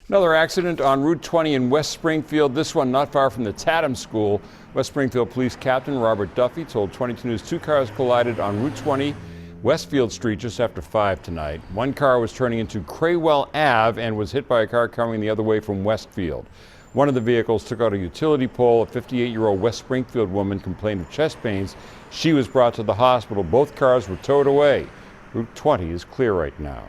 Another accident on Route 20 in West Springfield, this one not far from the Tatham School. West Springfield Police Captain Robert Duffy told 22 News 2 cars collided on Route 20 Westfield Street just after 5 tonight. One car was turning into Craywell Ave and was hit by a car coming the other way from Westfield. One of the vehicles took out a utility pole. A 58-year-old West Springfield woman complained of chest pains. She was brought to the hospital. Both cars were towed away. Route 20 is clear right now.